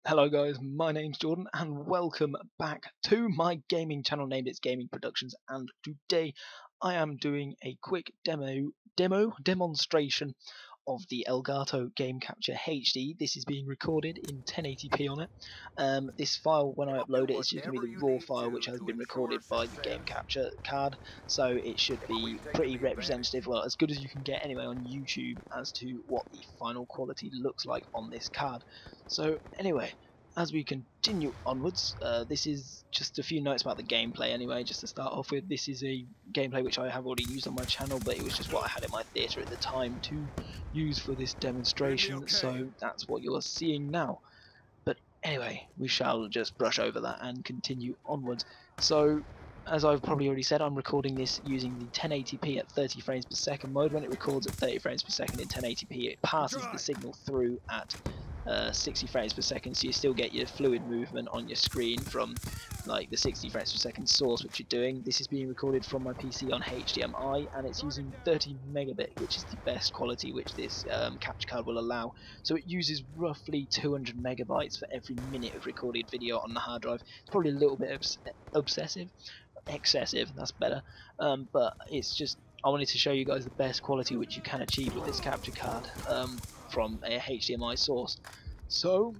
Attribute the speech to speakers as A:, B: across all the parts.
A: Hello guys, my name's Jordan and welcome back to my gaming channel named It's Gaming Productions, and today I am doing a quick demonstration of the Elgato Game Capture HD. This is being recorded in 1080p on it. This file, when I upload it, is just going to be the raw file which has been recorded by the Game Capture card, so it should be pretty representative, well, as good as you can get anyway on YouTube as to what the final quality looks like on this card. So anyway, as we continue onwards, this is just a few notes about the gameplay anyway, just to start off with. This is a gameplay which I have already used on my channel, but it was just what I had in my theatre at the time to use for this demonstration, so that's what you're seeing now. But anyway, we shall just brush over that and continue onwards. So, as I've probably already said, I'm recording this using the 1080p at 30 frames per second mode. When it records at 30 frames per second in 1080p, it passes the signal through at 60 frames per second, so you still get your fluid movement on your screen from like the 60 frames per second source which you're doing. This is being recorded from my PC on HDMI, and it's using 30 megabit, which is the best quality which this capture card will allow. So it uses roughly 200 megabytes for every minute of recorded video on the hard drive. It's probably a little bit excessive, that's better, but it's just, I wanted to show you guys the best quality which you can achieve with this capture card from a HDMI source. So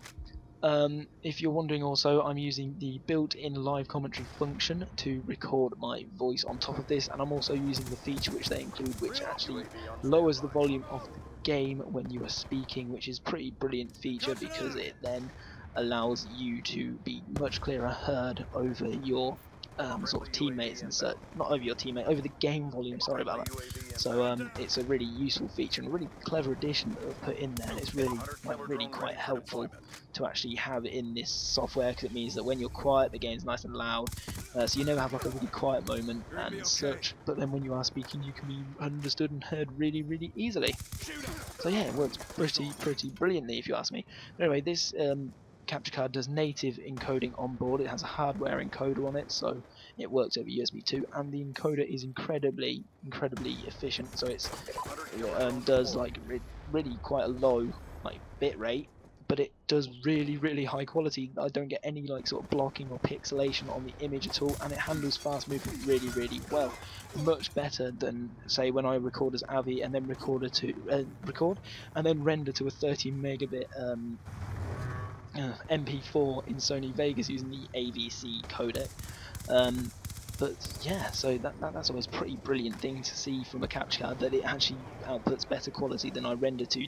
A: if you're wondering also, I'm using the built-in live commentary function to record my voice on top of this, and I'm also using the feature which they include, which actually lowers the volume of the game when you are speaking, which is a pretty brilliant feature because it then allows you to be much clearer heard over your sort of teammates and such, not over your teammate, over the game volume, sorry about that. So it's a really useful feature and a really clever addition that they've put in there, and it's really quite helpful to actually have it in this software, because it means that when you're quiet the game's nice and loud, so you never have like a really quiet moment and such, but then when you are speaking you can be understood and heard really easily. So yeah, it works pretty brilliantly if you ask me. But anyway, this capture card does native encoding on board. It has a hardware encoder on it, so it works over USB 2, and the encoder is incredibly efficient. So it does like really quite a low like bit rate, but it does really high quality. I don't get any like sort of blocking or pixelation on the image at all, and it handles fast movement really well, much better than say when I record as AVI and then record and then render to a 30 megabit MP4 in Sony Vegas using the AVC codec. But yeah, so that's always a pretty brilliant thing to see from a capture card, that it actually outputs better quality than I render to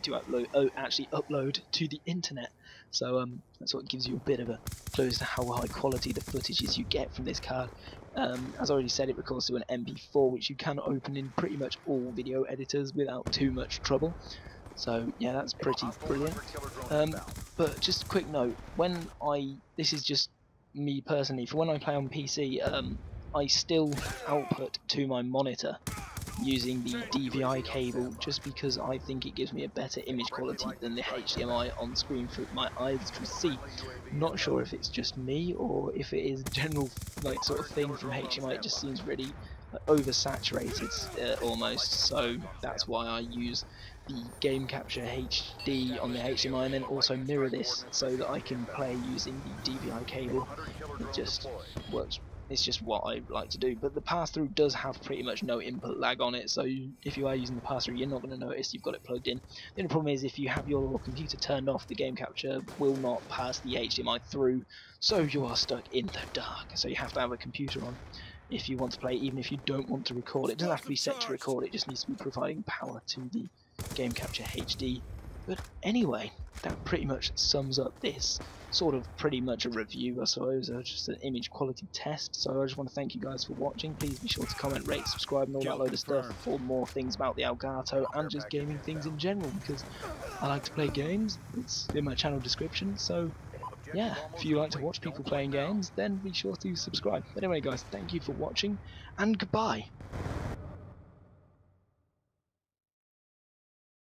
A: actually upload to the internet. So that's what gives you a bit of a clue as to how high quality the footage is you get from this card. As I already said, it records to an MP4, which you can open in pretty much all video editors without too much trouble. So yeah, that's pretty brilliant. But just a quick note, this is just me personally, for when I play on PC, I still output to my monitor using the DVI cable, just because I think it gives me a better image quality than the HDMI on screen for my eyes to see. I'm not sure if it's just me or if it is a general like sort of thing from HDMI. It just seems really oversaturated almost, so that's why I use the Game Capture HD on the HDMI and then also mirror this so that I can play using the DVI cable. It just works. It's just what I like to do. But the pass-through does have pretty much no input lag on it, so if you are using the pass-through, you're not going to notice you've got it plugged in. The only problem is if you have your computer turned off, the Game Capture will not pass the HDMI through, so you are stuck in the dark. So you have to have a computer on if you want to play, even if you don't want to record. It doesn't have to be set to record, it just needs to be providing power to the Game Capture HD. But anyway, that pretty much sums up this sort of pretty much a review, I suppose, just an image quality test. So I just want to thank you guys for watching. Please be sure to comment, rate, subscribe and all that load of stuff for more things about the Elgato and just gaming things in general, because I like to play games. It's in my channel description, so yeah, if you like to watch people playing games, then be sure to subscribe. But anyway guys, thank you for watching, and goodbye!